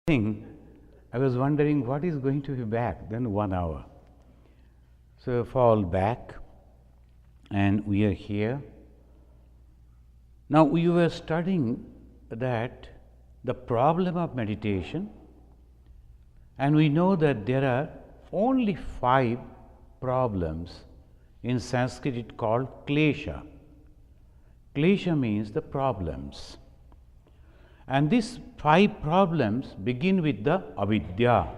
thing, I was wondering what is going to be back then 1 hour. So fall back and we are here. Now we were studying that the problem of meditation, and we know that there are only 5 problems. In Sanskrit it called klesha. Klesha means the problems. And these 5 problems begin with the avidya.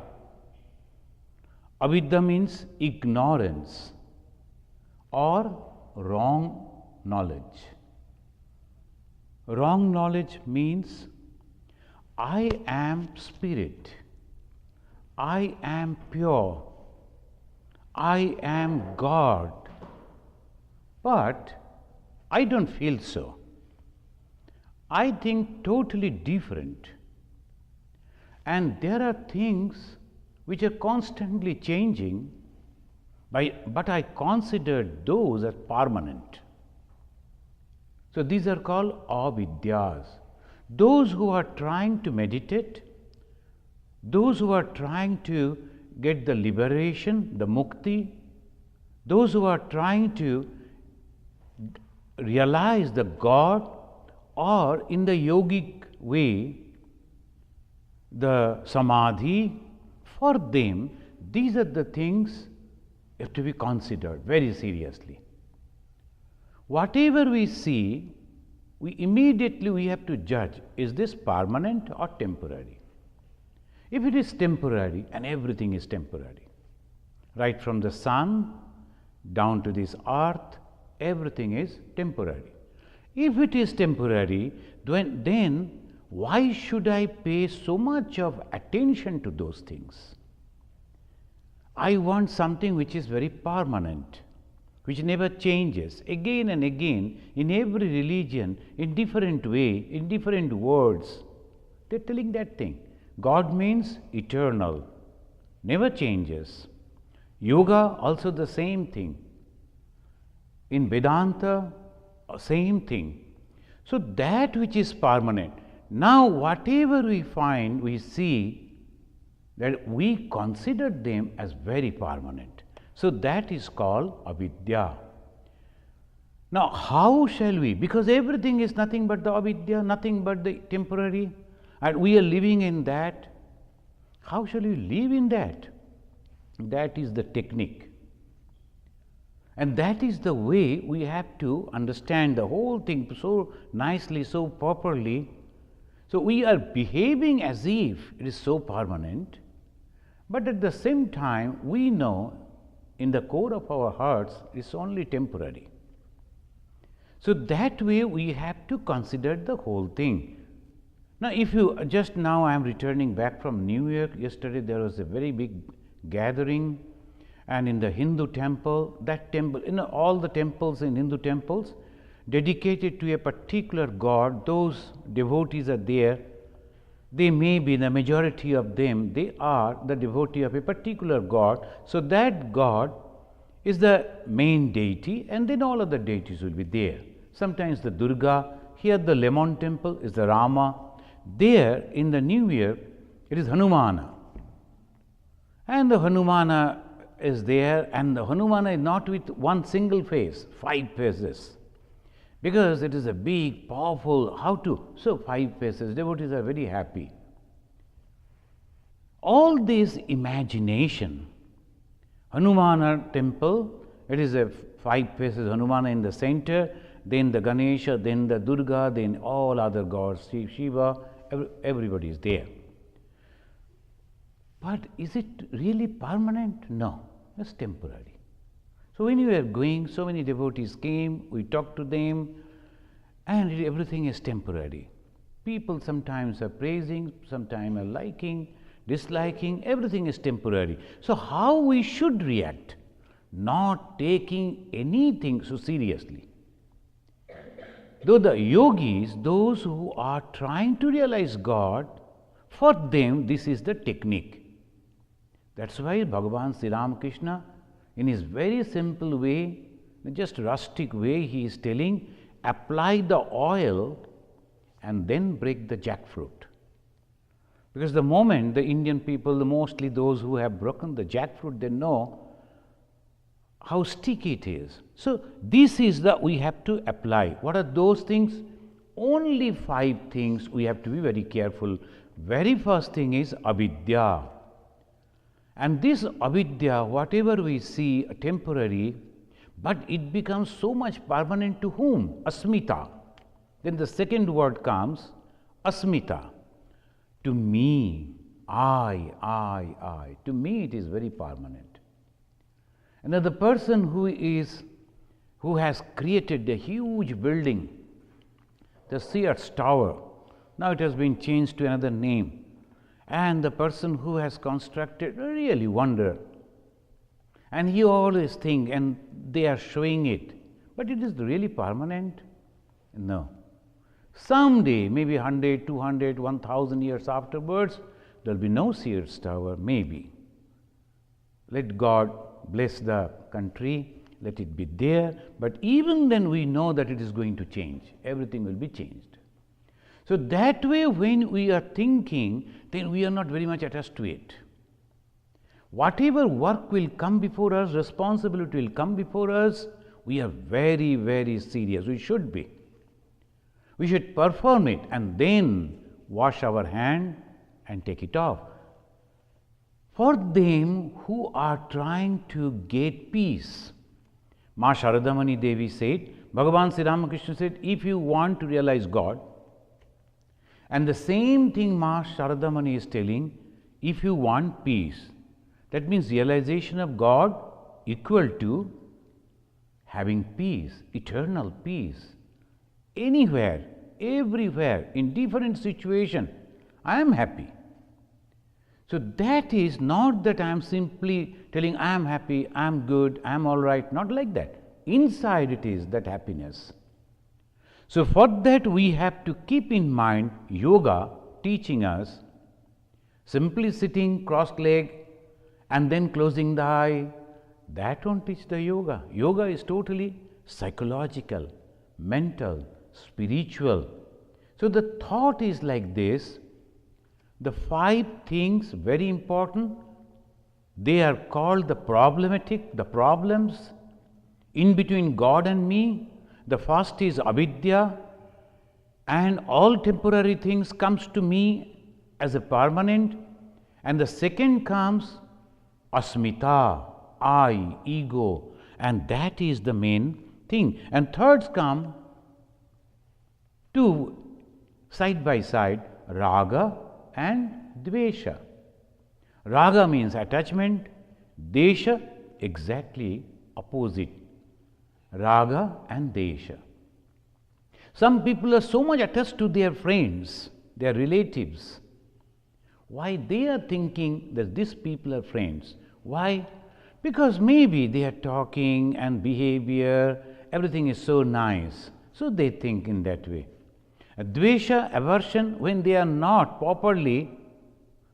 Avidya means ignorance or wrong knowledge. Wrong knowledge means I am spirit, I am pure, I am God, but I don't feel so. I think totally different. And there are things which are constantly changing, but I consider those as permanent. So these are called avidyas. Those who are trying to meditate, those who are trying to get the liberation, the mukti, those who are trying to realize the God, or in the yogic way, the samadhi, for them, these are the things have to be considered very seriously. Whatever we see, we have to judge, is this permanent or temporary? If it is temporary, and everything is temporary, right from the sun down to this earth, everything is temporary. If it is temporary, then why should I pay so much of attention to those things? I want something which is very permanent, which never changes. Again and again, in every religion, in different way, in different words, they are telling that thing. God means eternal, never changes. Yoga also the same thing. In Vedanta, same thing. So that which is permanent. Now whatever we find, we see that we consider them as very permanent. So that is called avidya. Now how shall we, because everything is nothing but the avidya, nothing but the temporary, and we are living in that, how shall we live in that? That is the technique. And that is the way we have to understand the whole thing so nicely, so properly. So we are behaving as if it is so permanent, but at the same time we know in the core of our hearts it is only temporary. So that way we have to consider the whole thing. Now if you just now, I am returning back from New York. Yesterday there was a very big gathering, and in the Hindu temple, that temple, all the temples in Hindu temples dedicated to a particular god, those devotees are there. They may be, the majority of them, they are the devotee of a particular god. So that god is the main deity, and then all other deities will be there. Sometimes the Durga, here the Lemon temple is the Rama. There in the New Year, it is Hanumana. And the Hanumana is there, and the Hanumana is not with one single face, 5 faces, because it is a big, powerful, so 5 faces, devotees are very happy. All this imagination, Hanumana temple, it is a 5 faces, Hanumana in the center, then the Ganesha, then the Durga, then all other gods, Shiva, everybody is there. But is it really permanent? No, it's temporary. So when you are going, so many devotees came, we talked to them, and everything is temporary. People sometimes are praising, sometimes are liking, disliking, everything is temporary. So how we should react? Not taking anything so seriously. Though the yogis, those who are trying to realize God, for them this is the technique. That's why Bhagavan Sri Ramakrishna, in his very simple way, just rustic way, he is telling, apply the oil and then break the jackfruit. Because the moment the Indian people, mostly those who have broken the jackfruit, they know how sticky it is. So this is the we have to apply. What are those things? Only 5 things we have to be very careful. Very first thing is avidya. And this avidya, whatever we see temporary, but it becomes so much permanent to whom? Asmita. Then the second word comes, asmita. To me, I. To me it is very permanent. Another person who has created a huge building, the Sears Tower, now it has been changed to another name, and the person who has constructed really wonder, and he always think, and they are showing it, but it is really permanent? No. Someday, maybe 100, 200, 1000 years afterwards, there will be no Sears Tower, maybe. Let God bless the country, let it be there, but even then we know that it is going to change, everything will be changed. So that way when we are thinking, then we are not very much attached to it. Whatever work will come before us, responsibility will come before us, we are very, very serious, we should be. We should perform it and then wash our hand and take it off. For them who are trying to get peace, Ma Sharadamani Devi said, Bhagavan Sri Ramakrishna said, if you want to realize God, and the same thing Ma Sharadamani is telling, if you want peace, that means realization of God equal to having peace, eternal peace. Anywhere, everywhere, in different situation, I am happy. So that is not that I am simply telling I am happy, I am good, I am all right, not like that. Inside it is that happiness. So for that we have to keep in mind yoga teaching us simply sitting cross-legged and then closing the eye. That won't teach the yoga. Yoga is totally psychological, mental, spiritual. So the thought is like this, the 5 things very important, they are called the problematic, the problems in between God and me. The first is avidya, and all temporary things comes to me as a permanent, and the second comes asmita, I, ego, and that is the main thing. And third come 2 side by side, raga and dvesha. Raga means attachment, desha exactly opposite, raga and desha. Some people are so much attached to their friends, their relatives. Why? They are thinking that these people are friends. Why? Because maybe they are talking and behavior, everything is so nice. So they think in that way. Dvesha, aversion, when they are not properly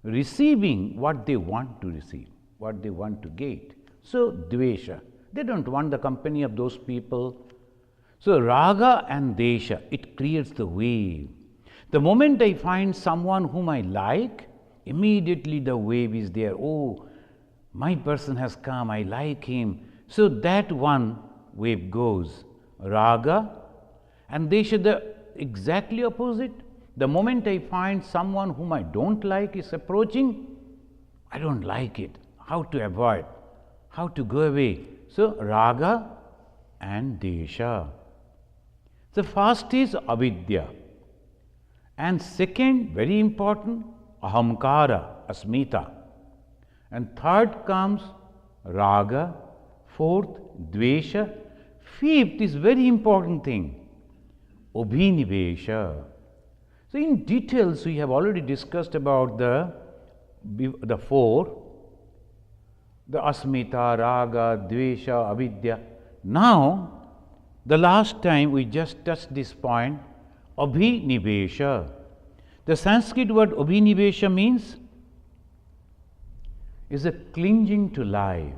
receiving what they want to receive, what they want to get. So dvesha, they don't want the company of those people. So raga and desha, it creates the wave. The moment I find someone whom I like, immediately the wave is there. Oh, my person has come, I like him. So that one wave goes. Raga and desha, the exactly opposite. The moment I find someone whom I don't like is approaching, I don't like it. How to avoid? How to go away? So raga and desha. The first is avidya, and second, very important, ahamkara, asmita, and third comes raga, fourth dvesha, fifth is very important thing, abhinivesha. So in details we have already discussed about the 4, the asmita, raga, dvesha, avidya. Now the last time we just touched this point, abhinivesha. The Sanskrit word abhinivesha means is a clinging to life.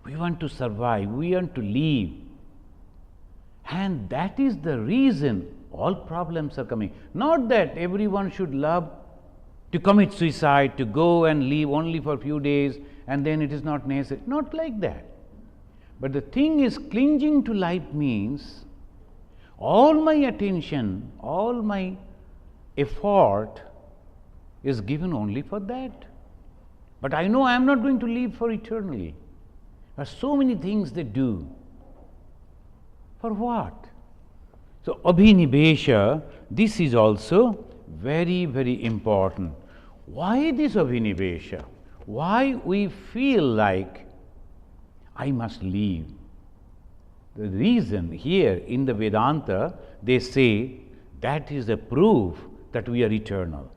We want to survive, we want to live. And that is the reason all problems are coming. Not that everyone should love to commit suicide, to go and leave only for a few days and then it is not necessary. Not like that. But the thing is, clinging to life means all my attention, all my effort is given only for that. But I know I am not going to live for eternally. There are so many things they do. For what? So, abhinivesha, this is also very, very important. Why this abhinivesha? Why we feel like I must leave? The reason here in the Vedanta, they say that is a proof that we are eternal.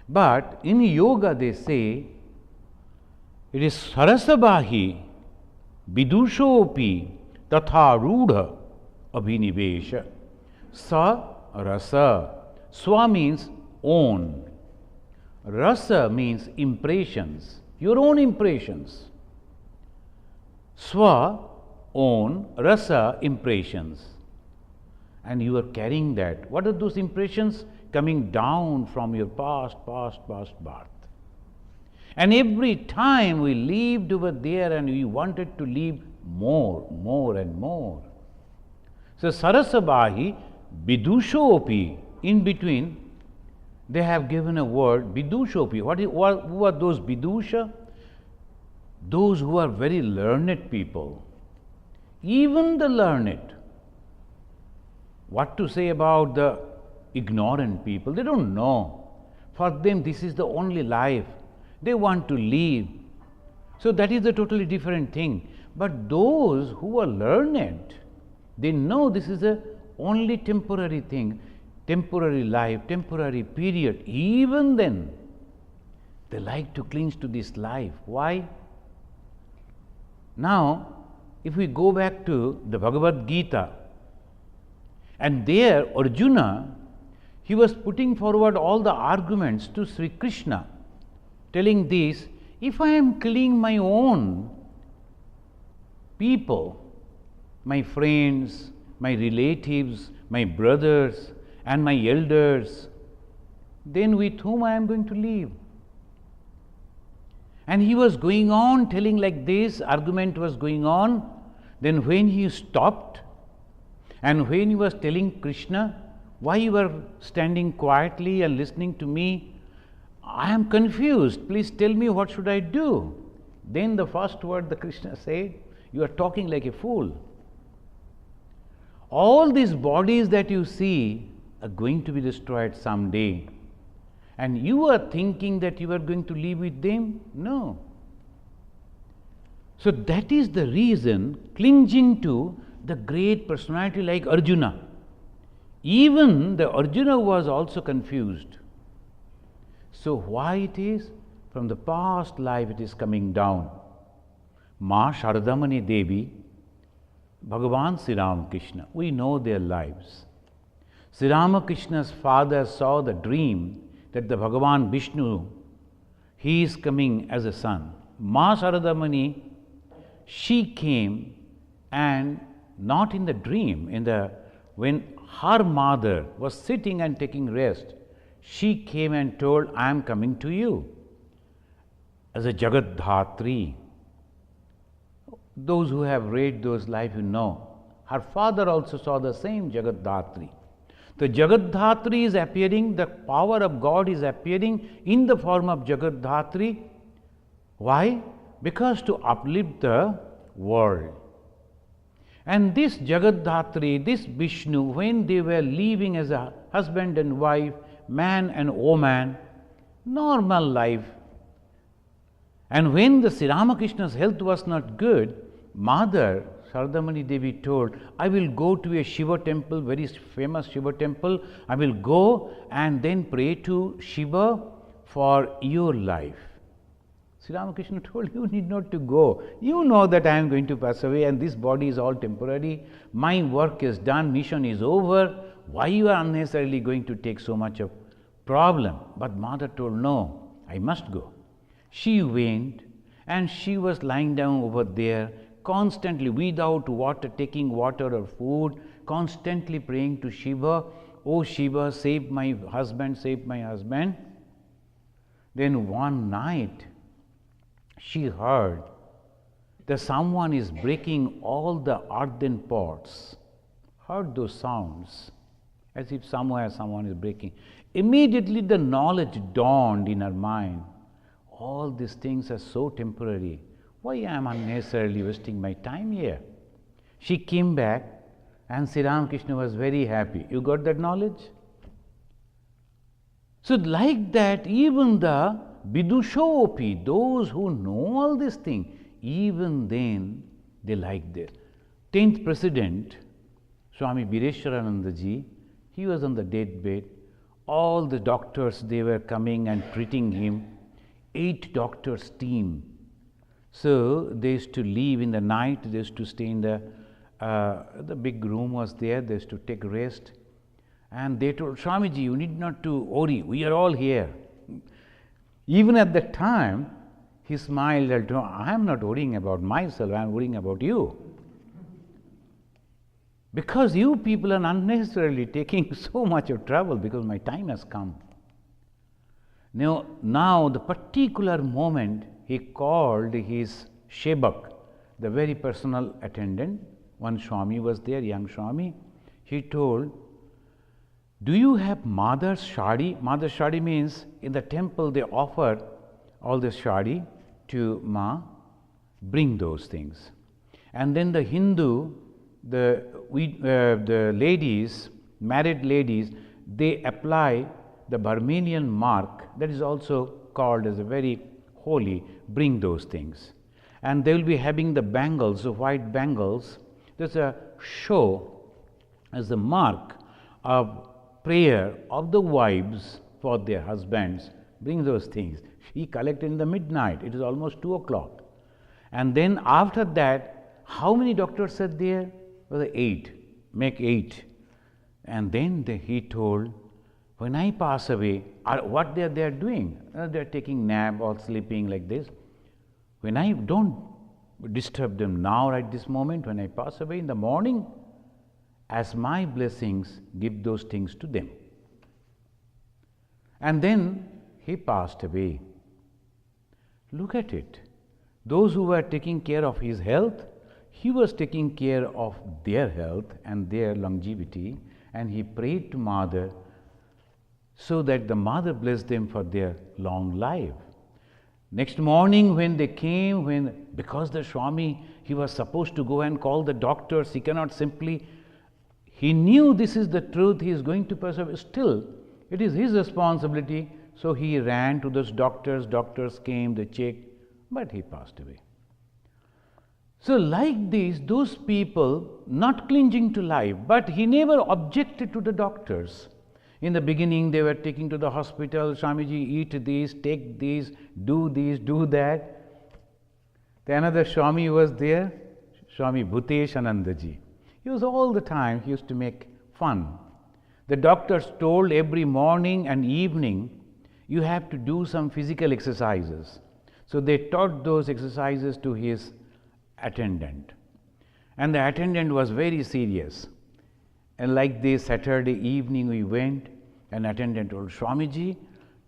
But in yoga they say it is sarasabahi vidushopi tatha rudha abhinivesha. Sa rasa. Swa means own. Rasa means impressions, your own impressions. Swa, own, rasa, impressions. And you are carrying that. What are those impressions? Coming down from your past birth. And every time we lived over there and we wanted to live more and more. So, Sarasabahi, Vidushopi, in between, they have given a word, Vidushopi. Who are those Vidusha? Those who are very learned people. Even the learned. What to say about the ignorant people? They don't know. For them, this is the only life. They want to live. So that is a totally different thing. But those who are learned, they know this is a only temporary thing, temporary life, temporary period. Even then, they like to cling to this life. Why? Now, if we go back to the Bhagavad Gita, and there Arjuna, he was putting forward all the arguments to Sri Krishna, telling this, if I am killing my own people, my friends, my relatives, my brothers and my elders, then with whom I am going to live? And he was going on telling like this, argument was going on. Then when he stopped and when he was telling Krishna, why you are standing quietly and listening to me? I am confused. Please tell me what should I do? Then the first word the Krishna said, you are talking like a fool. All these bodies that you see are going to be destroyed someday. And you are thinking that you are going to live with them? No. So that is the reason clinging to the great personality like Arjuna. Even the Arjuna was also confused. So why it is? From the past life it is coming down. Ma Sharadamani Devi, Bhagavan Sri Ramakrishna, we know their lives. Sri Ramakrishna's father saw the dream that the Bhagavan Vishnu, he is coming as a son. Ma Sharadamani, she came, and not in the dream, when her mother was sitting and taking rest, she came and told, I am coming to you as a Jagat Dhatri. Those who have read those life, you know, her father also saw the same Jagat Dhatri. The Jagat Dhatri is appearing, the power of God is appearing in the form of Jagat Dhatri. Why? Because to uplift the world. And this Jagat Dhatri, this Vishnu, when they were living as a husband and wife, man and woman, normal life. And when the Sri Ramakrishna's health was not good, Mother Sharadamani Devi told, I will go to a Shiva temple, very famous Shiva temple. I will go and then pray to Shiva for your life. Sri Ramakrishna told, you need not to go. You know that I am going to pass away and this body is all temporary. My work is done, mission is over. Why you are unnecessarily going to take so much of problem? But Mother told, no, I must go. She went and she was lying down over there, constantly without water, taking water or food, constantly praying to Shiva, oh Shiva, save my husband, save my husband. Then one night she heard that someone is breaking all the earthen pots. Heard those sounds as if somewhere someone is breaking. Immediately the knowledge dawned in her mind. All these things are so temporary. Why am I unnecessarily wasting my time here? She came back and Sri Ramakrishna was very happy. You got that knowledge? So like that, even the Vidushopi, those who know all these things, even then they like this. 10th President, Swami Bireshwarananda ji, he was on the deathbed. All the doctors, they were coming and treating him. 8 doctors team. So they used to leave in the night, they used to stay in the big room was there, they used to take rest. And they told Swamiji, you need not to worry, we are all here. Even at that time, he smiled and told, I am not worrying about myself, I am worrying about you. Because you people are unnecessarily taking so much of trouble because my time has come. Now the particular moment he called his Shebak, the very personal attendant, one Swami was there, young Swami, he told, do you have Mother's Shadi? Mother's Shadi means in the temple they offer all the Shadi to Ma, bring those things. And then the Hindu, the ladies, married ladies, they apply the Burmanian mark, that is also called as a very holy, bring those things. And they will be having the bangles, the white bangles. There's a show as a mark of prayer of the wives for their husbands. Bring those things. She collected in the midnight. It is almost 2 o'clock. And then after that, how many doctors are there? Well, 8. Make 8. And then he told, when I pass away, what they are doing? They are taking nap or sleeping like this. When I don't disturb them now, right this moment, when I pass away in the morning, as my blessings, give those things to them. And then he passed away. Look at it. Those who were taking care of his health, he was taking care of their health and their longevity, and he prayed to Mother so that the Mother blessed them for their long life. Next morning when they came, because the Swami, he was supposed to go and call the doctors, he cannot simply, he knew this is the truth, he is going to persevere. Still, it is his responsibility, so he ran to those doctors came, they checked, but he passed away. So like this, those people not clinging to life, but he never objected to the doctors. In the beginning, they were taking to the hospital, Swamiji, eat this, take this, do that. Then another Swami was there, Swami Bhuteshanandaji. He was all the time, he used to make fun. The doctors told every morning and evening, you have to do some physical exercises. So they taught those exercises to his attendant. And the attendant was very serious. And like this Saturday evening we went, and attendant told, Swamiji,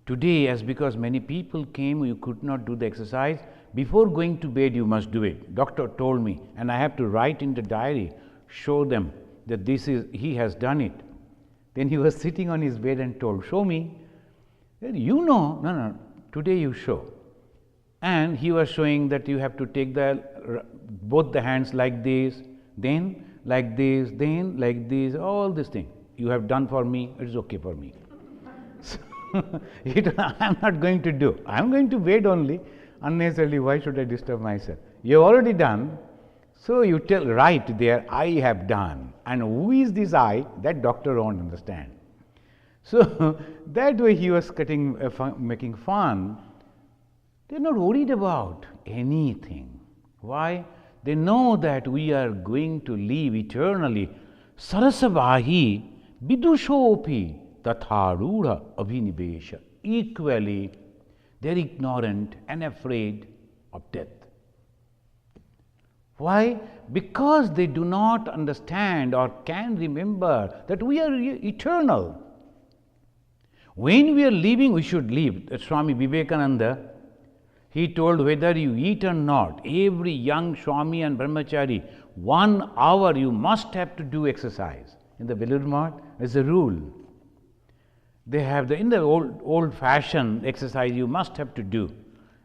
today as because many people came, you could not do the exercise, before going to bed you must do it. Doctor told me, and I have to write in the diary, show them that this is, he has done it. Then he was sitting on his bed and told, show me. You know, no, today you show. And he was showing that you have to take both the hands like this, then like this, then like this, all these things. You have done for me, it is okay for me. So, I am not going to do. I am going to bed only. Unnecessarily, why should I disturb myself? You have already done. So you tell right there, I have done. And who is this I? That doctor won't understand. So that way he was making fun. They are not worried about anything. Why? They know that we are going to live eternally. Sarasavahi vidushopi tatharudha abhinivesha. Equally, they are ignorant and afraid of death. Why? Because they do not understand or can remember that we are eternal. When we are living, we should live. Swami Vivekananda, he told, whether you eat or not, every young Swami and Brahmachari, 1 hour you must have to do exercise. In the Belur Math, it's a rule. They have in the old fashioned exercise you must have to do.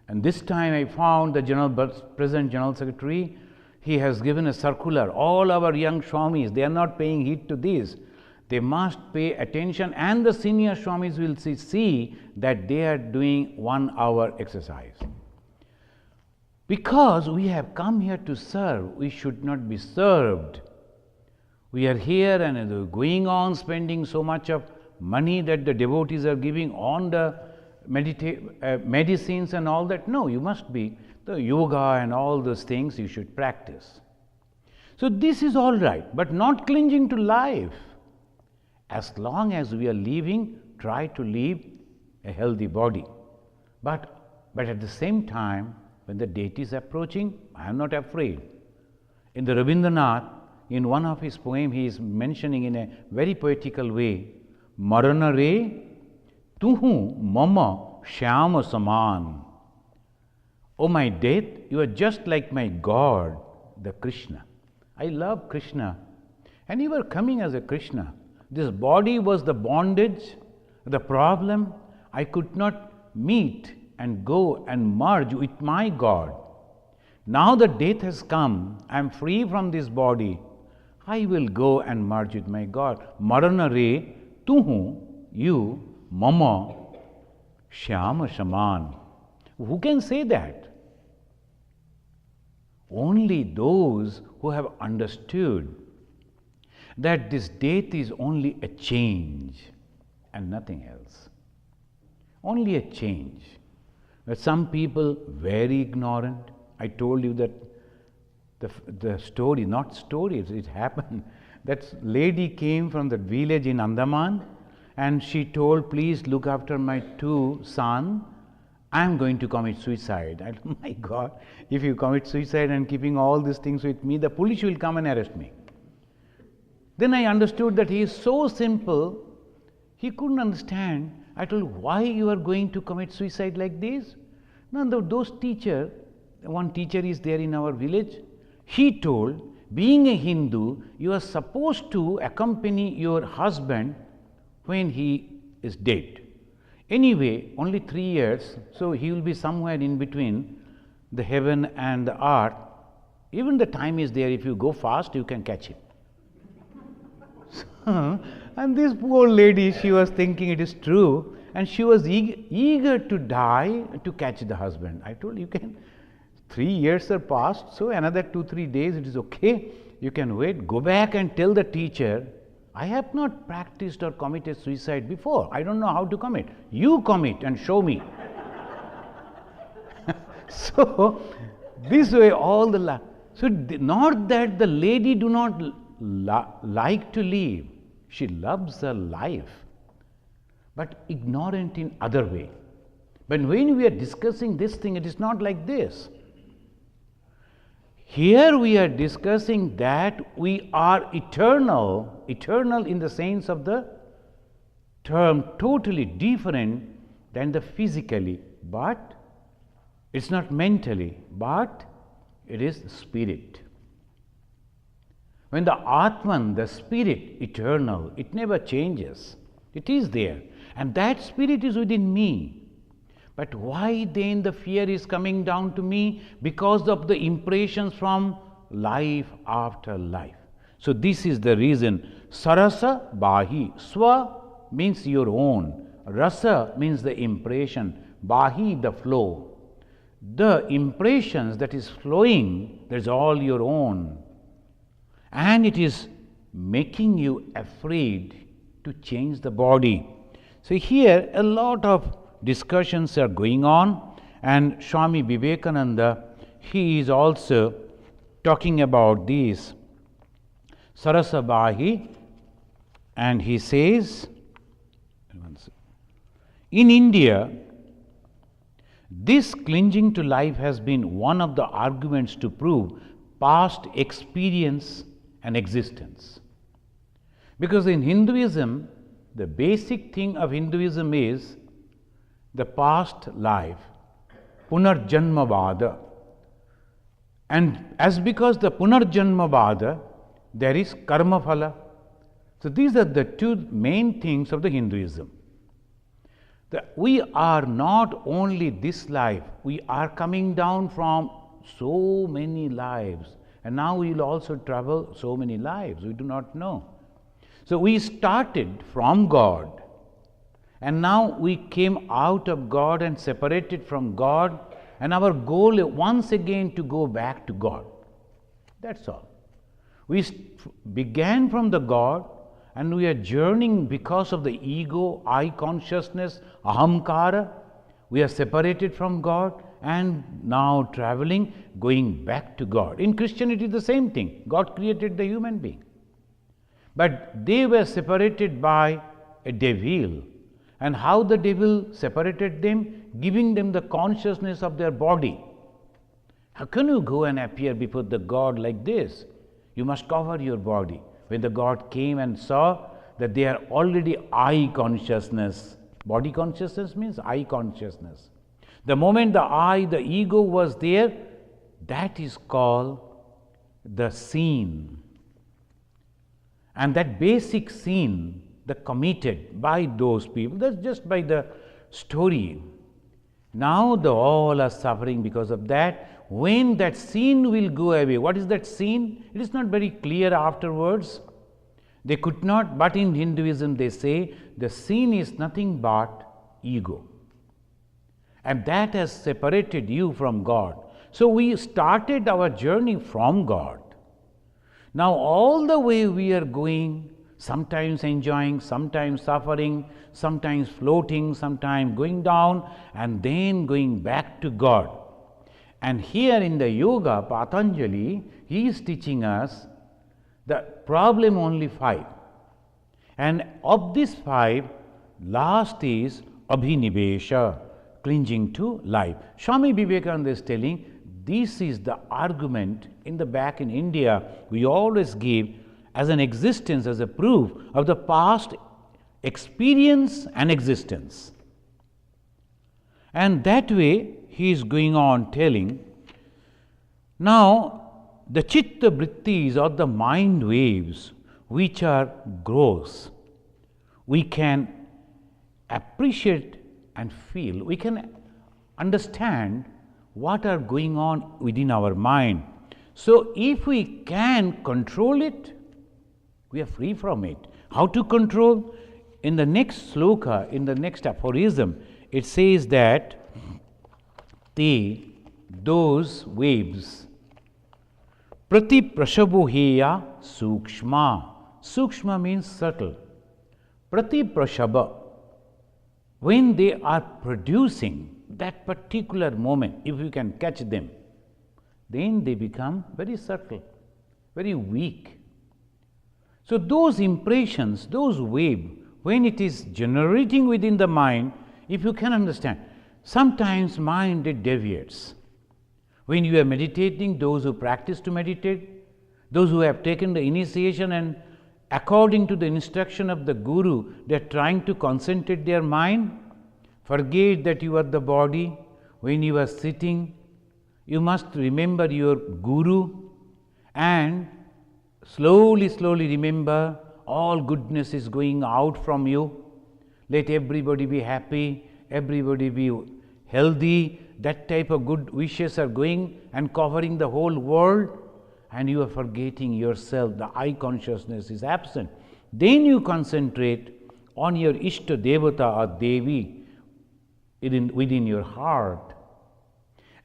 And this time I found the present General Secretary, he has given a circular. All our young Swamis, they are not paying heed to this. They must pay attention, and the senior Swamis will see that they are doing 1 hour exercise. Because we have come here to serve, we should not be served. We are here and going on spending so much of money that the devotees are giving on the medicines and all that. No, you must be the yoga and all those things you should practice. So this is all right, but not clinging to life. As long as we are living, try to live a healthy body. But at the same time, when the date is approaching, I am not afraid. In the Rabindranath, in one of his poems, he is mentioning in a very poetical way, Marana re tuhu mama shyama saman. Oh my death, you are just like my God, the Krishna. I love Krishna. And you are coming as a Krishna. This body was the bondage, the problem. I could not meet and go and merge with my God. Now the death has come, I am free from this body. I will go and merge with my God. Marana re tuhu, you, mama, shyama shaman. Who can say that? Only those who have understood that this death is only a change and nothing else. Only a change. But some people very ignorant. I told you that the story, not stories, it happened. That lady came from the village in Andaman and she told, please look after my 2 sons. I am going to commit suicide. I said, my God, if you commit suicide and keeping all these things with me, the police will come and arrest me. Then I understood that he is so simple, he couldn't understand. I told, why you are going to commit suicide like this? Now those teacher, one teacher is there in our village, he told, being a Hindu, you are supposed to accompany your husband when he is dead. Anyway, only 3 years, so he will be somewhere in between the heaven and the earth. Even the time is there, if you go fast, you can catch him. And this poor lady, she was thinking it is true, and she was eager to die to catch the husband. I told you can, 3 years are passed, so another 2-3 days it is okay. You can wait, go back and tell the teacher, I have not practiced or committed suicide before. I don't know how to commit. You commit and show me. So, this way all the so not that the lady do not like to live. She loves her life, but ignorant in other way. But when we are discussing this thing, it is not like this. Here we are discussing that we are eternal, eternal in the sense of the term, totally different than the physically, but it's not mentally, but it is spirit. When the Atman, the spirit, eternal, it never changes. It is there. And that spirit is within me. But why then the fear is coming down to me? Because of the impressions from life after life. So this is the reason. Sarasa Bahi. Swa means your own. Rasa means the impression. Bahi, the flow. The impressions that is flowing, that is all your own. And it is making you afraid to change the body. So here a lot of discussions are going on, and Swami Vivekananda, he is also talking about this Sarasabahi, and he says, in India, this clinging to life has been one of the arguments to prove past experience and existence. Because in Hinduism, the basic thing of Hinduism is the past life, Punarjanmavada. And as because the Punarjanmavada, there is Karma Phala. So these are the two main things of the Hinduism. We are not only this life, we are coming down from so many lives, and now we will also travel so many lives, we do not know. So we started from God, and now we came out of God and separated from God, and our goal is once again to go back to God. That's all. We began from the God, and we are journeying because of the ego, I consciousness, ahamkara. We are separated from God and now traveling, going back to God. In Christianity, the same thing. God created the human being. But they were separated by a devil. And how the devil separated them? Giving them the consciousness of their body. How can you go and appear before the God like this? You must cover your body. When the God came and saw that they are already I consciousness. Body consciousness means I consciousness. The moment the I, the ego was there, that is called the scene. And that basic scene, the committed by those people, that's just by the story. Now all are suffering because of that. When that scene will go away, what is that scene? It is not very clear afterwards. They could not, but in Hinduism they say the scene is nothing but ego. And that has separated you from God. So we started our journey from God. Now all the way we are going, sometimes enjoying, sometimes suffering, sometimes floating, sometimes going down, and then going back to God. And here in the yoga, Patanjali, he is teaching us the problem only 5. And of these 5, last is abhinivesha, clinging to life. Swami Vivekananda is telling, this is the argument in the back in India we always give as an existence, as a proof of the past experience and existence. And that way he is going on telling, now the chitta vrittis or the mind waves which are gross, we can appreciate and feel, we can understand what are going on within our mind. So if we can control it, we are free from it. How to control? In the next sloka, in the next aphorism, it says that those waves prati prashabhoheya sukshma. Sukshma means subtle. Prati prashabha, when they are producing that particular moment, if you can catch them, then they become very subtle, very weak. So those impressions, those waves, when it is generating within the mind, if you can understand, sometimes mind it deviates. When you are meditating, those who practice to meditate, those who have taken the initiation and according to the instruction of the Guru, they are trying to concentrate their mind, forget that you are the body. When you are sitting, you must remember your Guru and slowly remember all goodness is going out from you. Let everybody be happy, everybody be healthy. That type of good wishes are going and covering the whole world, and you are forgetting yourself. The I consciousness is absent. Then you concentrate on your Ishta Devata or Devi within your heart.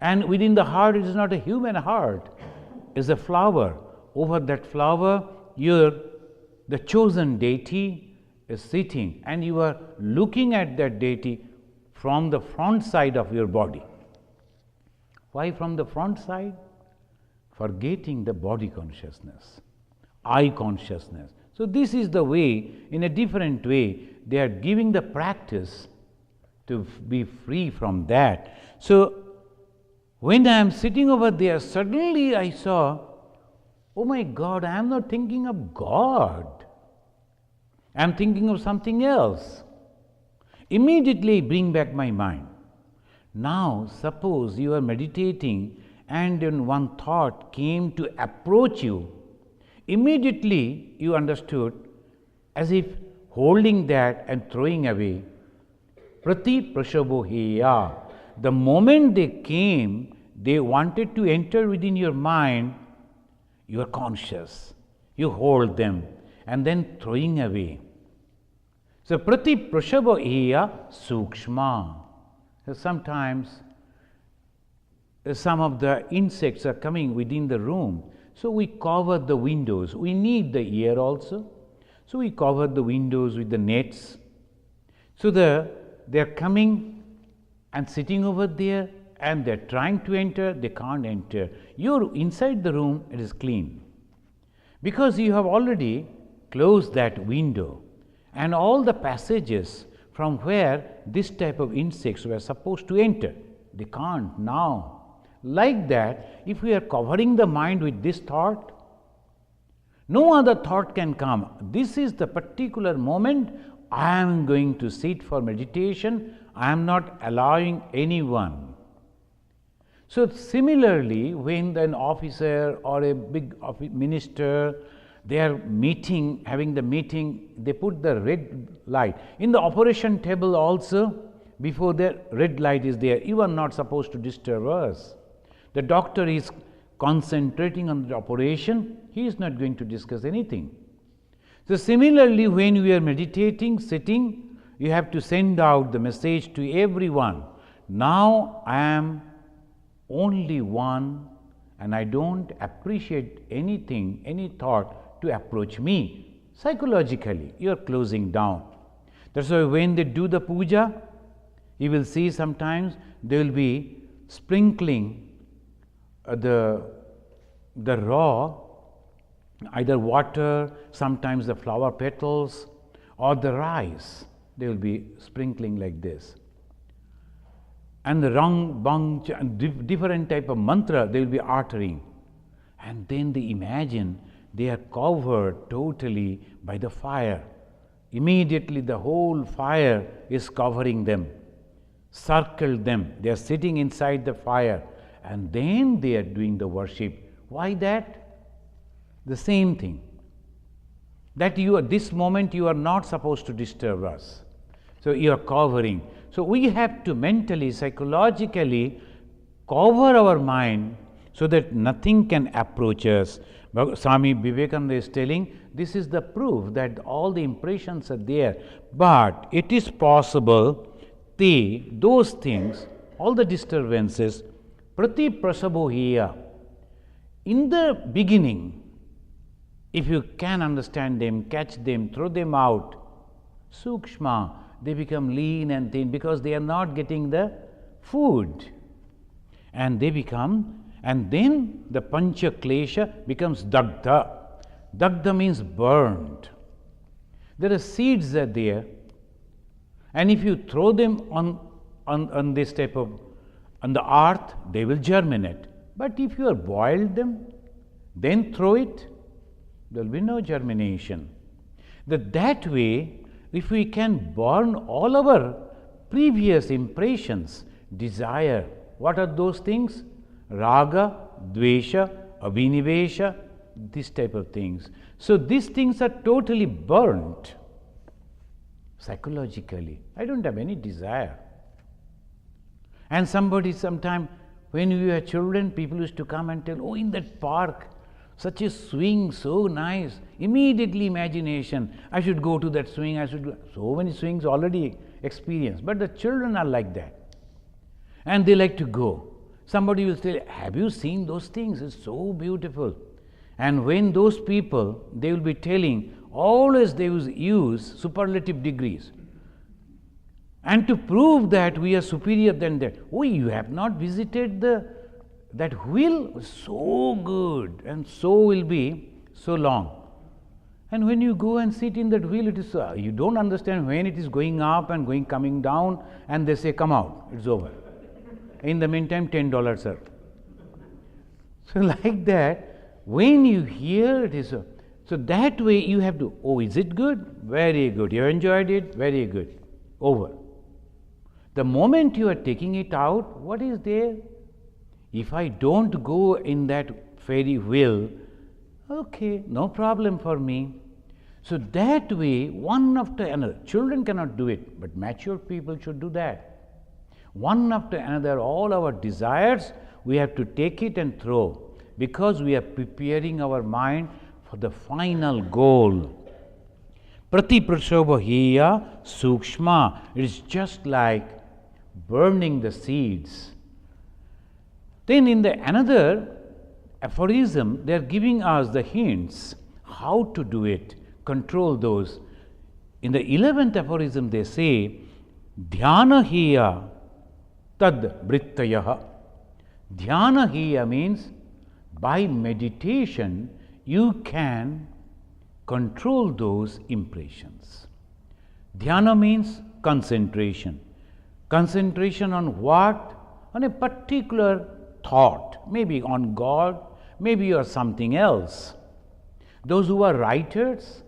And within the heart, it is not a human heart, it is a flower. Over that flower, the chosen deity is sitting, and you are looking at that deity from the front side of your body. Why from the front side? Forgetting the body consciousness, I consciousness. So this is the way, in a different way, they are giving the practice to be free from that. So when I am sitting over there, suddenly I saw, oh my God, I am not thinking of God. I am thinking of something else. Immediately bring back my mind. Now, suppose you are meditating and then one thought came to approach you. Immediately you understood, as if holding that and throwing away. Prati prashabhoheya. The moment they came, they wanted to enter within your mind, you are conscious. You hold them and then throwing away. So, prati prashabhoheya sukshma. Sometimes some of the insects are coming within the room. So, we cover the windows. We need the air also. So, we cover the windows with the nets. So, they are coming and sitting over there and they are trying to enter, they can't enter. You're inside the room, it is clean. Because you have already closed that window and all the passages from where this type of insects were supposed to enter. They can't now. Like that, if we are covering the mind with this thought, no other thought can come. This is the particular moment I am going to sit for meditation. I am not allowing anyone. So, similarly, when an officer or a big minister, they are meeting, having the meeting, they put the red light. In the operation table also, before the red light is there, you are not supposed to disturb us. The doctor is concentrating on the operation, he is not going to discuss anything. So, similarly, when we are meditating, sitting, you have to send out the message to everyone. Now, I am only one and I don't appreciate anything, any thought to approach me. Psychologically, you are closing down. That's why when they do the puja, you will see sometimes they will be sprinkling the raw, either water, sometimes the flower petals or the rice, they will be sprinkling like this. And the rang, bang, different type of mantra they will be uttering. And then they imagine they are covered totally by the fire. Immediately the whole fire is covering them, circled them. They are sitting inside the fire and then they are doing the worship. Why that? The same thing. That you at this moment you are not supposed to disturb us. So you are covering. So we have to mentally, psychologically cover our mind so that nothing can approach us. Swami Vivekananda is telling this is the proof that all the impressions are there, but it is possible those things, all the disturbances, prati prasabhoheya, in the beginning, if you can understand them, catch them, throw them out, sukshma, they become lean and thin because they are not getting the food. And they become, and then the pancha klesha becomes dagdha. Dagdha means burned. There are seeds are there, and if you throw them on this type of, on the earth, they will germinate. But if you are boiled them, then throw it, there will be no germination. That way, if we can burn all our previous impressions, desire, what are those things? Raga, dvesha, abhinivesha, this type of things. So, these things are totally burnt psychologically. I don't have any desire. And somebody sometime, when we were children, people used to come and tell, oh, in that park, such a swing, so nice. Immediately imagination, I should go to that swing, I should go. So many swings already experienced. But the children are like that. And they like to go. Somebody will say, have you seen those things? It's so beautiful. And when those people, they will be telling, always they will use superlative degrees. And to prove that we are superior than that, oh, you have not visited that wheel, so good, and so will be so long. And when you go and sit in that wheel, it is you don't understand when it is going up and coming down, and they say, come out, it's over. In the meantime, $10, sir. So like that, when you hear it is So that way you have to, oh, is it good? Very good. You enjoyed it? Very good. Over. The moment you are taking it out, what is there? If I don't go in that fairy wheel, okay, no problem for me. So that way, one after another, children cannot do it, but mature people should do that. One after another, all our desires, we have to take it and throw, because we are preparing our mind for the final goal. Prati prashobhahiya sukshma. It is just like burning the seeds. Then in the another aphorism, they are giving us the hints how to do it, control those. In the 11th aphorism, they say, dhyana hiya tad vrittayaha. Dhyana hiya means by meditation you can control those impressions. Dhyana means concentration. Concentration on what? On a particular thought, maybe on God, maybe or something else. Those who are writers,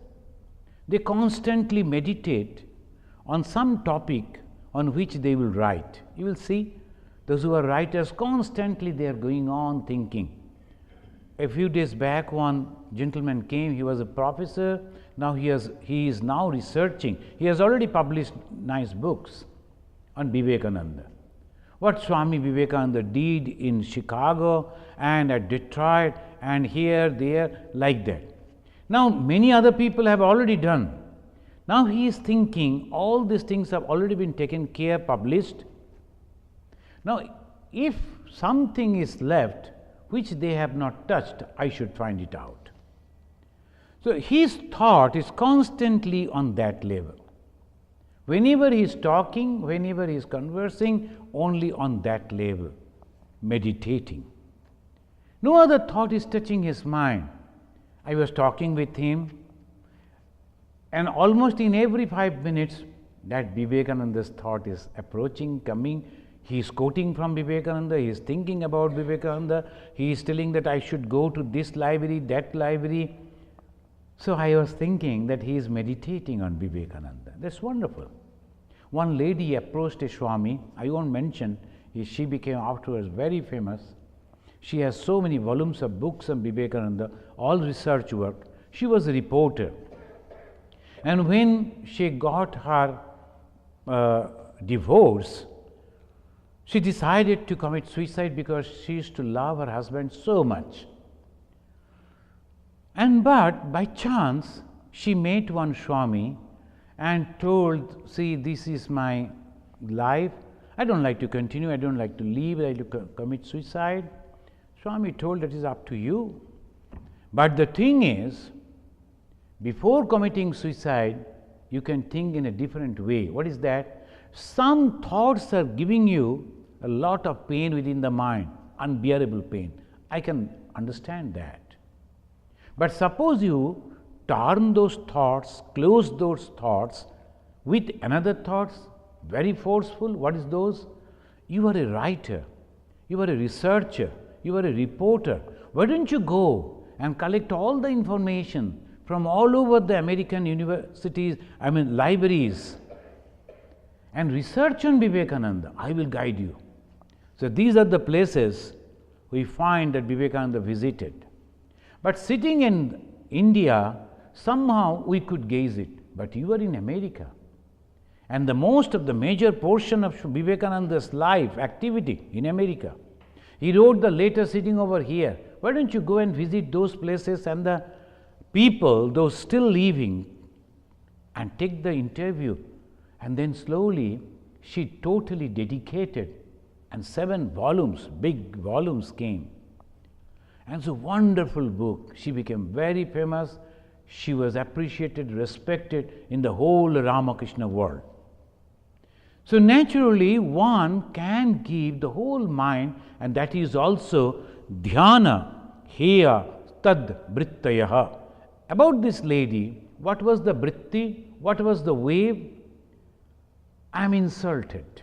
they constantly meditate on some topic on which they will write. You will see, those who are writers, constantly they are going on thinking. A few days back, one gentleman came, he was a professor, now he is now researching. He has already published nice books on Vivekananda. What Swami Vivekananda did in Chicago and at Detroit and here, there, like that. Now, many other people have already done. Now, he is thinking all these things have already been taken care, published. Now, if something is left which they have not touched, I should find it out. So, his thought is constantly on that level. Whenever he is talking, whenever he is conversing, only on that level, meditating. No other thought is touching his mind. I was talking with him, and almost in every 5 minutes, that Vivekananda's thought is approaching, coming. He is quoting from Vivekananda, he is thinking about Vivekananda, he is telling that I should go to this library, that library. So I was thinking that he is meditating on Vivekananda. That's wonderful. One lady approached a Swami, I won't mention, she became afterwards very famous. She has so many volumes of books on Vivekananda, all research work. She was a reporter. And when she got her divorce, she decided to commit suicide because she used to love her husband so much. And but by chance, she met one Swami and told, see, this is my life. I don't like to continue, I don't like to live, I like to commit suicide. Swami told, that is up to you. But the thing is, before committing suicide, you can think in a different way. What is that? Some thoughts are giving you a lot of pain within the mind, unbearable pain. I can understand that. But suppose you turn those thoughts, close those thoughts with another thoughts, very forceful. What is those? You are a writer, you are a researcher, you are a reporter. Why don't you go and collect all the information from all over the American universities, libraries, and research on Vivekananda? I will guide you. So these are the places we find that Vivekananda visited. But sitting in India, somehow we could gaze it, but you are in America. And the most of the major portion of Vivekananda's life, activity in America. He wrote the letter sitting over here. Why don't you go and visit those places and the people, those still living, and take the interview? And then slowly she totally dedicated, and 7 volumes, big volumes came. And it's a wonderful book. She became very famous. She was appreciated, respected in the whole Ramakrishna world. So naturally, one can give the whole mind, and that is also dhyana, heya, tad vrittayaha. About this lady, what was the vritti? What was the wave? I am insulted.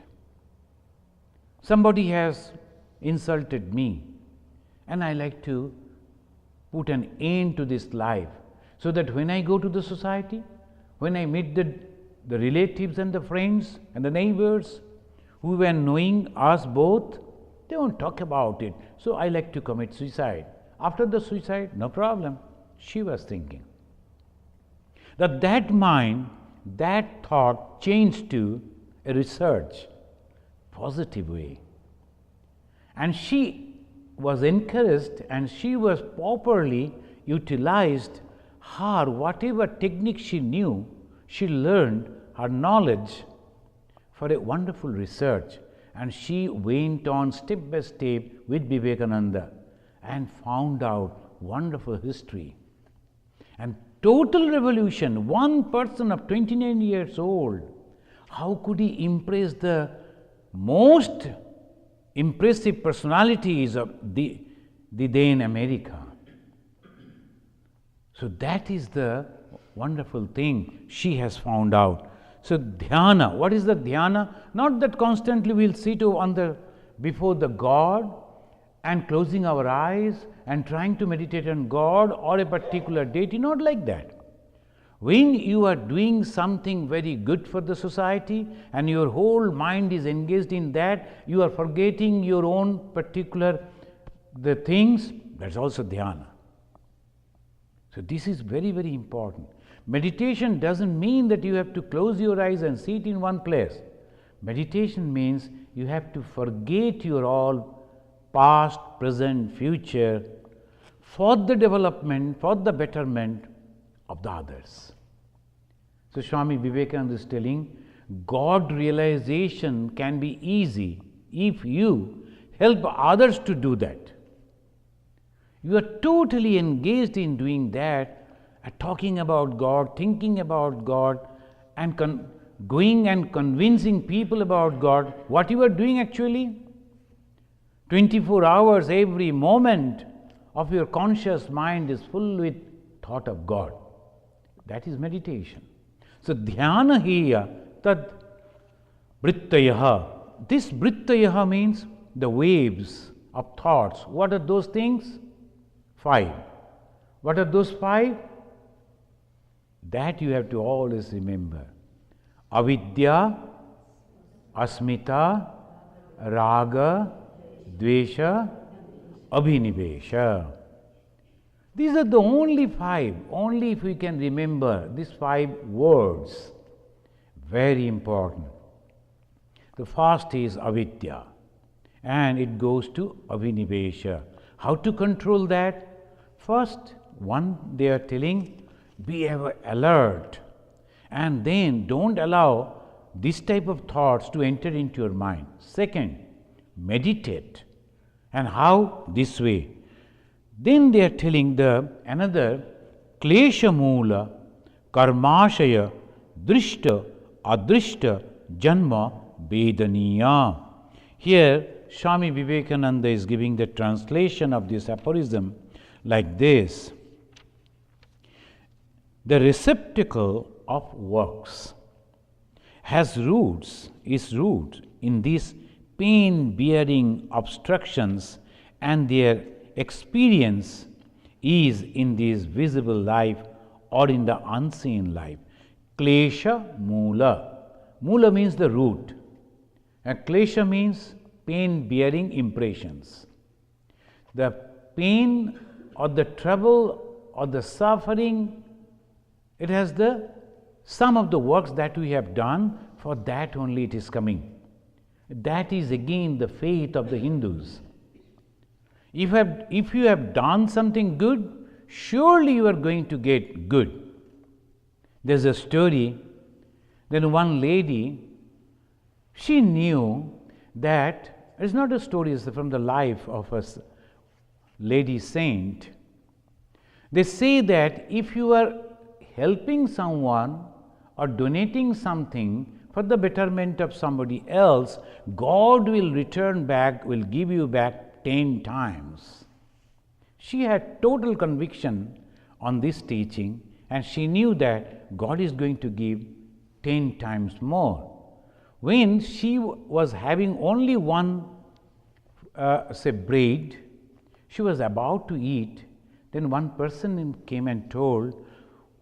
Somebody has insulted me, and I like to put an end to this life. so that when I go to the society, when I meet the relatives and the friends and the neighbors who were knowing us both, they won't talk about it. So I like to commit suicide. After the suicide, no problem. She was thinking. That mind, that thought changed to a research, positive way. And she was encouraged and she was properly utilized her whatever technique she knew, she learned her knowledge for a wonderful research, and she went on step by step with Vivekananda and found out wonderful history. And total revolution, one person of 29 years old, how could he impress the most impressive personalities of the day in America? So that is the wonderful thing she has found out. So dhyana, what is the dhyana? Not that constantly we'll sit before the God and closing our eyes and trying to meditate on God or a particular deity, not like that. When you are doing something very good for the society and your whole mind is engaged in that, you are forgetting your own particular the things, that's also dhyana. So this is very, very important. Meditation doesn't mean that you have to close your eyes and sit in one place. Meditation means you have to forget your all past, present, future for the development, for the betterment of the others. So Swami Vivekananda is telling, God realization can be easy if you help others to do that. You are totally engaged in doing that, talking about God, thinking about God, and going and convincing people about God. What you are doing actually? 24 hours, every moment of your conscious mind is full with thought of God. That is meditation. So dhyana here, tad vrittayaha. This vrittayaha means the waves of thoughts. What are those things? 5. What are those 5? That you have to always remember. Avidya, asmita, raga, dvesha, abhinivesha. These are the only 5. Only if we can remember these 5 words. Very important. The first is avidya, and it goes to abhinivesha. How to control that? First, one, they are telling, be ever alert, and then don't allow this type of thoughts to enter into your mind. Second, meditate. And how? This way. Then they are telling another, klesha moola, karmashaya, drishta, adrishta, janma, vedaniya. Here, Swami Vivekananda is giving the translation of this aphorism like this. The receptacle of works is rooted in these pain-bearing obstructions, and their experience is in this visible life or in the unseen life. Klesha moola. Moola means the root, and klesha means pain-bearing impressions. The pain or the trouble or the suffering, it has the sum of the works that we have done, for that only it is coming. That is again the faith of the Hindus. If you have done something good, surely you are going to get good. There's a story, then one lady, she knew that, it's not a story, it's from the life of a lady saint. They say that if you are helping someone or donating something for the betterment of somebody else, God will return back, will give you back 10 times. She had total conviction on this teaching, and she knew that God is going to give 10 times more. When she was having only one bread, she was about to eat, then one person came and told,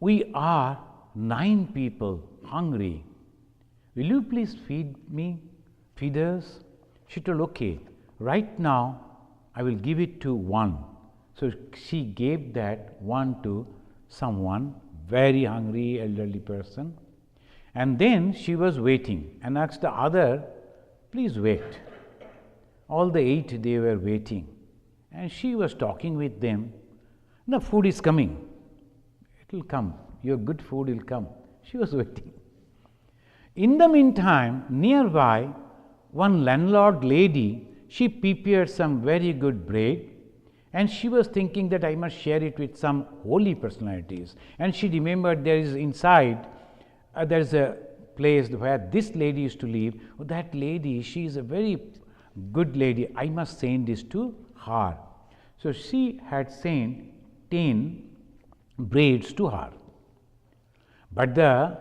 we are 9 people hungry. Will you please feed me? Feed us? She told, okay, right now I will give it to one. So she gave that one to someone, very hungry elderly person. And then she was waiting and asked the other, please wait. All the 8, they were waiting. And she was talking with them. The food is coming. It will come. Your good food will come. She was waiting. In the meantime, nearby, one landlord lady, she prepared some very good bread, and she was thinking that I must share it with some holy personalities. And she remembered there is inside, there is a place where this lady used to live. Oh, that lady, she is a very good lady. I must send this to her. So she had sent 10 breads to her. But the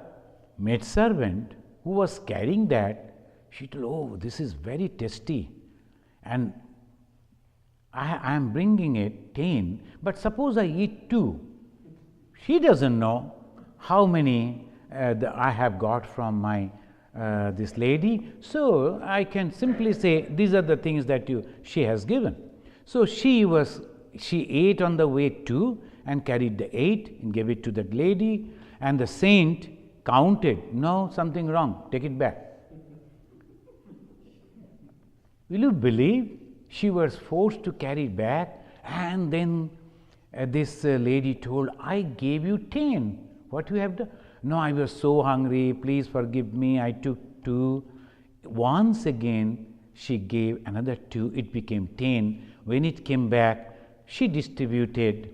maidservant who was carrying that, she told, oh, this is very tasty, and I am bringing it 10, but suppose I eat 2. She doesn't know how many I have got from my this lady, so I can simply say these are the things that she has given. So she ate on the way 2 and carried the 8 and gave it to that lady, and the saint counted, no, something wrong, take it back. Will you believe she was forced to carry it back, and then this lady told, I gave you 10, what you have done? No, I was so hungry, please forgive me, I took 2. Once again she gave another 2, it became 10. When it came back, she distributed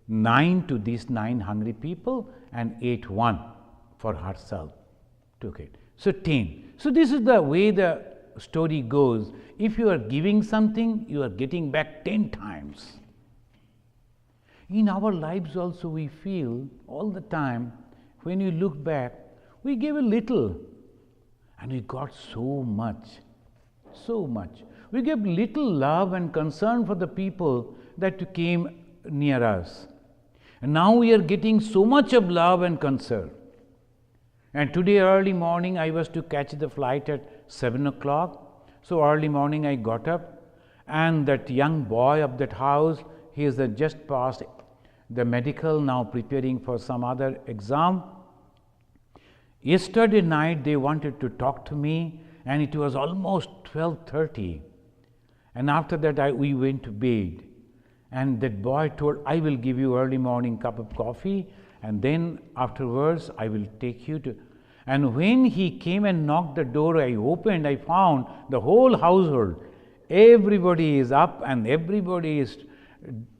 9 to these 9 hungry people and ate 1 for herself, took it. So 10. So this is the way the story goes. If you are giving something, you are getting back 10 times. In our lives also we feel all the time, when you look back, we gave a little and we got so much, so much. We gave little love and concern for the people that came near us. And now we are getting so much of love and concern. And today early morning I was to catch the flight at 7 o'clock. So early morning I got up, and that young boy of that house, he is just passed the medical, now preparing for some other exam. Yesterday night they wanted to talk to me, and it was almost 12:30. And after that we went to bed. And that boy told, I will give you early morning cup of coffee, and then afterwards I will take you to. And when he came and knocked the door, I opened, I found the whole household. Everybody is up and everybody is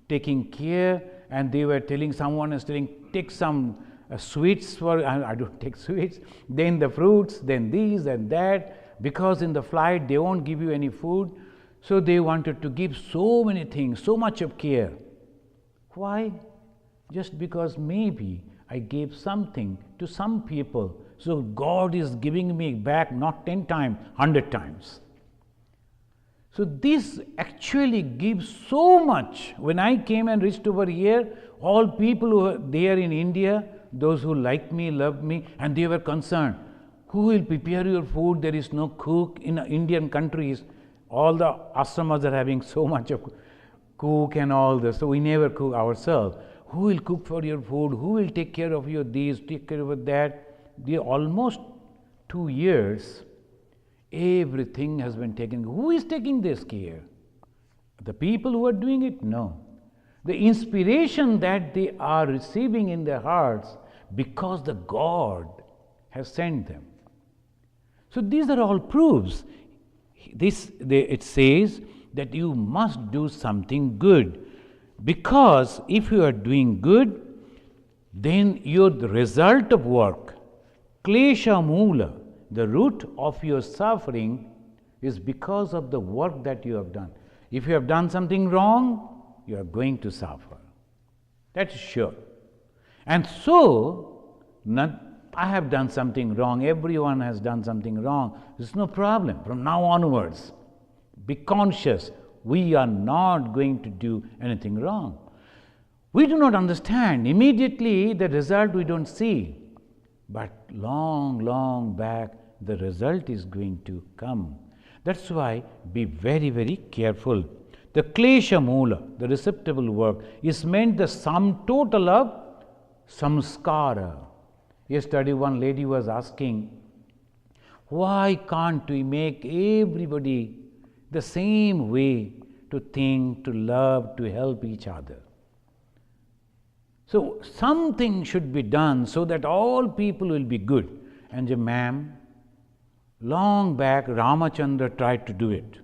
taking care, and they were telling, someone is telling, take some sweets for, I don't take sweets, then the fruits, then these and that, because in the flight they won't give you any food. So they wanted to give so many things, so much of care. Why? Just because maybe I gave something to some people, so God is giving me back not 10 times, 100 times. So this actually gives so much. When I came and reached over here, all people who were there in India, those who like me, love me, and they were concerned, who will prepare your food? There is no cook. In Indian countries, all the ashramas are having so much of cook and all this, so we never cook ourselves. Who will cook for your food? Who will take care of your this, take care of that? The almost 2 years, everything has been taken. Who is taking this care? The people who are doing it? No. The inspiration that they are receiving in their hearts because the God has sent them. So these are all proofs. It says that you must do something good, because if you are doing good, then the result of work, klesha mula, the root of your suffering, is because of the work that you have done. If you have done something wrong, you are going to suffer. That's sure. And so, I have done something wrong, everyone has done something wrong. There's no problem. From now onwards, be conscious, we are not going to do anything wrong. We do not understand. Immediately the result we don't see. But long, long back, the result is going to come. That's why be very, very careful. The klesha mula, the receptacle work, is meant the sum total of samskara. Yesterday one lady was asking, why can't we make everybody the same way to think, to love, to help each other? So something should be done so that all people will be good. And ma'am, long back Ramachandra tried to do it.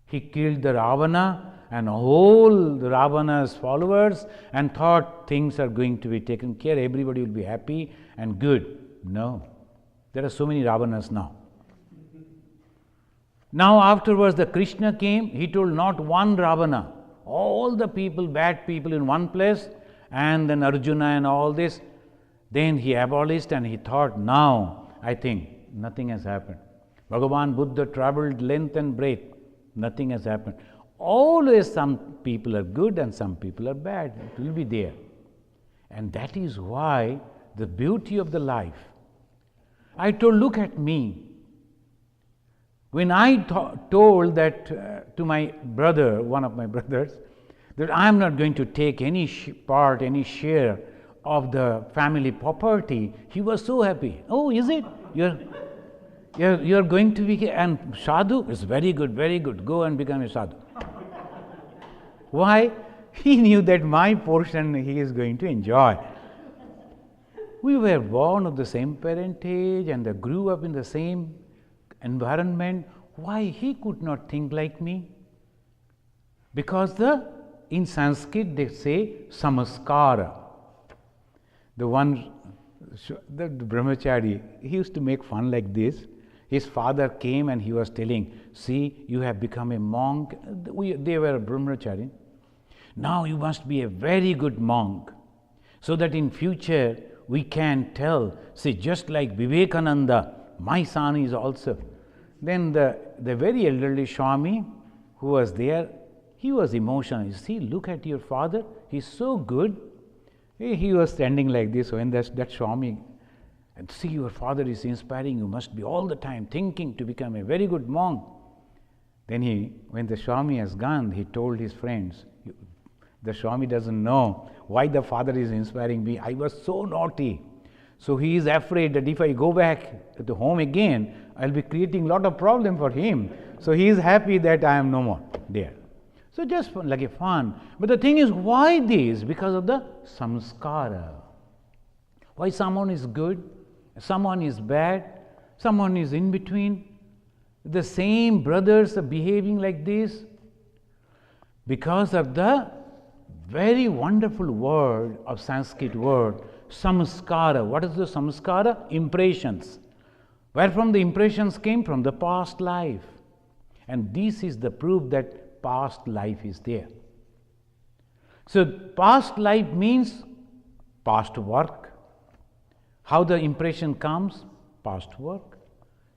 He killed the Ravana and all the Ravana's followers and thought things are going to be taken care, everybody will be happy and good. No, there are so many Ravanas now. Now afterwards the Krishna came, he told not one Ravana, all the people, bad people in one place, and then Arjuna and all this. Then he abolished and he thought, now I think nothing has happened. Bhagavan Buddha traveled length and breadth, nothing has happened. Always some people are good and some people are bad, it will be there. And that is why the beauty of the life. I told, look at me. When I told that to my brother, one of my brothers, that I am not going to take any part, any share of the family property, he was so happy. Oh, is it? You're going to be, and sadhu is very good, go and become a sadhu. Why? He knew that my portion he is going to enjoy. We were born of the same parentage and grew up in the same environment. Why he could not think like me? Because in Sanskrit they say samaskara. The brahmachari, he used to make fun like this. His father came and he was telling, see, you have become a monk. They were a brahmachari. Now you must be a very good monk, so that in future we can tell, see, just like Vivekananda, my son is also. Then the very elderly Swami who was there, he was emotional. You see, look at your father, he's so good. He was standing like this when that Swami, and see, your father is inspiring, you must be all the time thinking to become a very good monk. Then when the Swami has gone, he told his friends, the Swami doesn't know why the father is inspiring me. I was so naughty. So he is afraid that if I go back to home again, I'll be creating a lot of problem for him. So he is happy that I am no more there. So just like a fun. But the thing is, why this? Because of the samskara. Why someone is good, someone is bad, someone is in between. The same brothers are behaving like this because of the very wonderful word of Sanskrit word, samskara. What is the samskara? Impressions. Where from the impressions came? From the past life. And this is the proof that past life is there. So past life means past work. How the impression comes? Past work.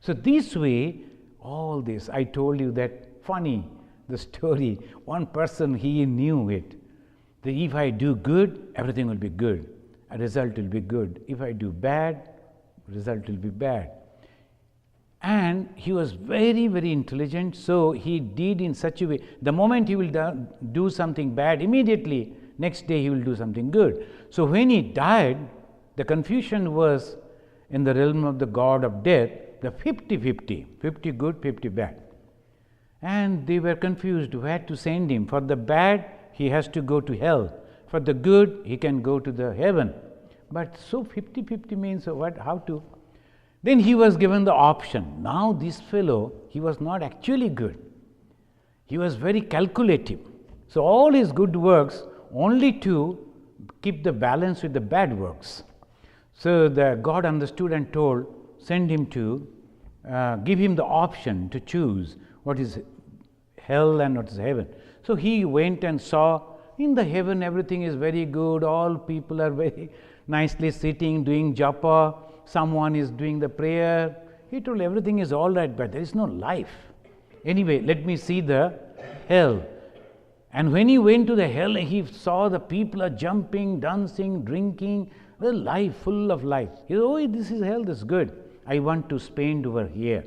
So this way, all this, I told you that funny, the story, one person, he knew it. That if I do good, everything will be good. A result will be good. If I do bad, result will be bad. And he was very, very intelligent, so he did in such a way. The moment he will do something bad, immediately, next day he will do something good. So when he died, the confusion was in the realm of the god of death, the 50-50, 50 good, 50 bad. And they were confused where to send him. For the bad, he has to go to hell. For the good, he can go to the heaven. But so 50-50 means what? How to? Then he was given the option. Now this fellow, he was not actually good. He was very calculative. So all his good works only to keep the balance with the bad works. So the God understood and told, send him to, give him the option to choose what is hell and what is heaven. So he went and saw in the heaven everything is very good, all people are very nicely sitting, doing japa, someone is doing the prayer. He told everything is all right, but there is no life. Anyway, let me see the hell. And when he went to the hell, he saw the people are jumping, dancing, drinking, the life, full of life. He said, oh, this is hell, this is good. I want to spend over here.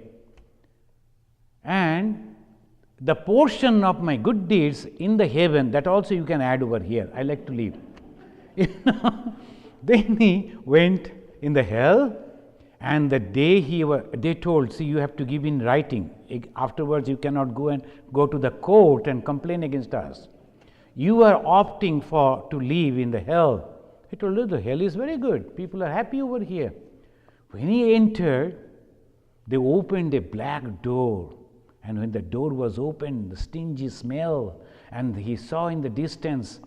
And the portion of my good deeds in the heaven, that also you can add over here. I like to leave. Then he went in the hell, and the day they told, see, you have to give in writing. Afterwards, you cannot go to the court and complain against us. You are opting to live in the hell. He told her, the hell is very good. People are happy over here. When he entered, they opened a black door. And when the door was opened, the stingy smell, and he saw in the distance,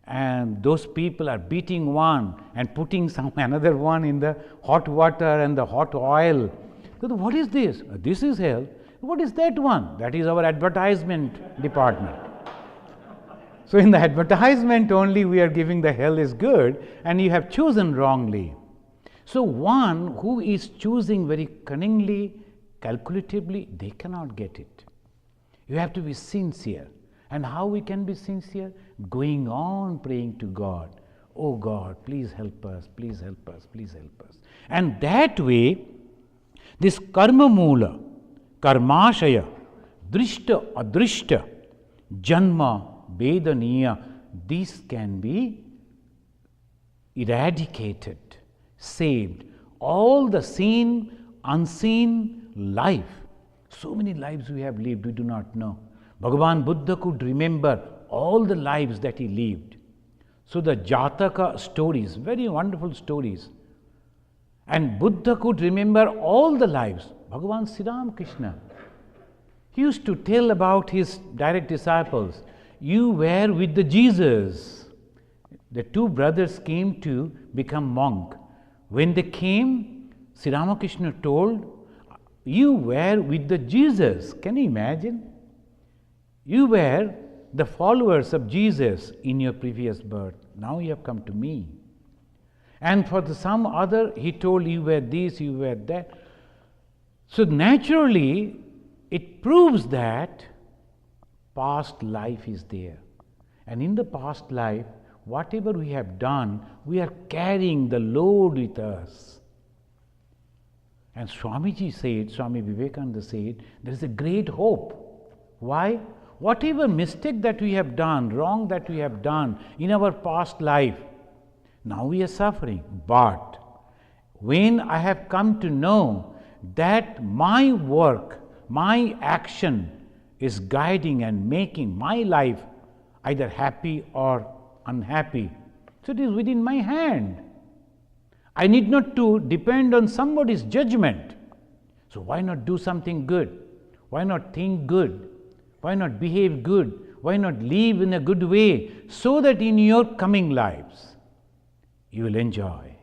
and those people are beating one and putting another one in the hot water and the hot oil. So what is this? This is hell. What is that one? That is our advertisement department. So in the advertisement only we are giving the hell is good, and you have chosen wrongly. So one who is choosing very cunningly, calculatively, they cannot get it. You have to be sincere. And how we can be sincere? Going on praying to God. Oh God, please help us, please help us, please help us. And that way, this karma mula, karmashaya, drishta, adrishta, janma, vedaniya, these can be eradicated, saved. All the seen, unseen life. So many lives we have lived, we do not know. Bhagavan Buddha could remember all the lives that he lived. So the Jataka stories, very wonderful stories. And Buddha could remember all the lives. Bhagavan Sri Ramakrishna, he used to tell about his direct disciples, you were with the Jesus. The two brothers came to become monk. When they came, Sri Ramakrishna told, you were with the Jesus. Can you imagine? You were the followers of Jesus in your previous birth. Now you have come to me. And for some other, he told you were this, you were that. So naturally, it proves that past life is there. And in the past life, whatever we have done, we are carrying the load with us. And Swamiji said, Swami Vivekananda said, there is a great hope. Why? Whatever mistake that we have done, wrong that we have done in our past life, now we are suffering. But when I have come to know that my work, my action is guiding and making my life either happy or unhappy, so it is within my hand. I need not to depend on somebody's judgment. So why not do something good? Why not think good? Why not behave good? Why not live in a good way, so that in your coming lives you will enjoy?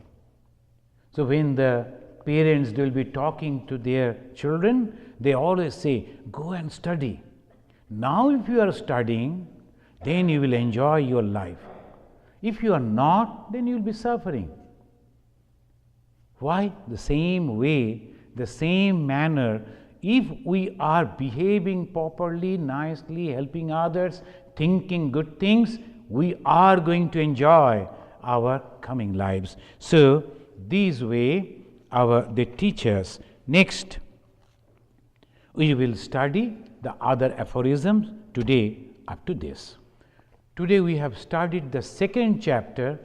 So when the parents will be talking to their children, they always say, go and study. Now if you are studying, then you will enjoy your life. If you are not, then you will be suffering. Why? The same way, the same manner, if we are behaving properly, nicely, helping others, thinking good things, we are going to enjoy our coming lives. So, this way they teach us. Next, we will study the other aphorisms today up to this. Today we have studied the second chapter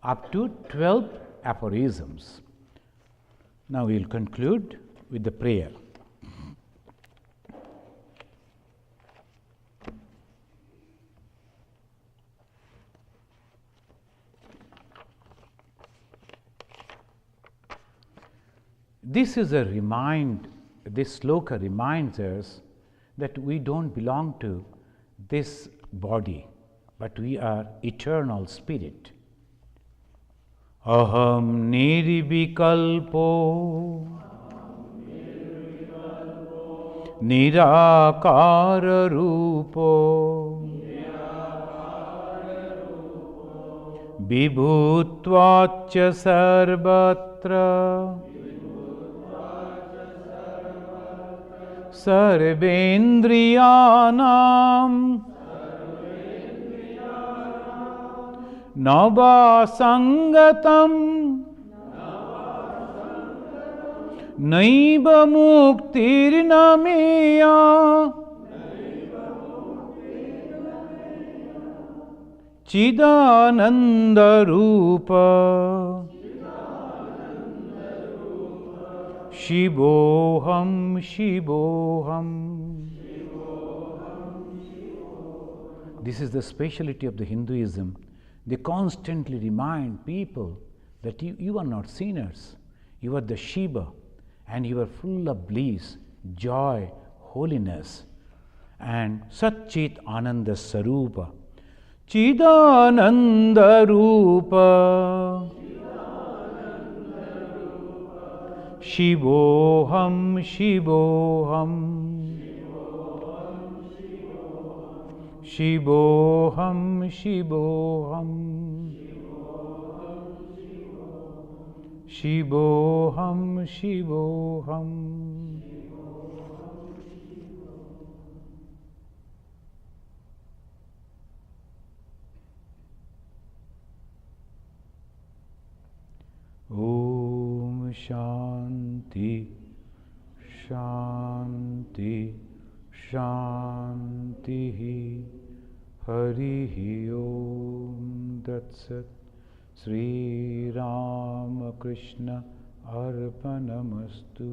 up to 12 aphorisms. Now we will conclude with the prayer. This sloka reminds us that we don't belong to this body, but we are eternal spirit. Aham nirvikalpo nirakara rupo vibhutvacha sarvatra sarvendriyanam nava sangatam naiva muktir nameya Chidananda Rupa Shivoham Shivoham. This is the speciality of the Hinduism. They constantly remind people that you are not sinners. You are the Shiva and you are full of bliss, joy, holiness. And Satchit Ananda Sarupa. Chidananda Rupa Shivoham Shivoham Shivoham Shivoham Shivoham Shivoham. Om Shanti Shanti Shanti Harihi Om Tat Sri Ramakrishna Arpanamastu.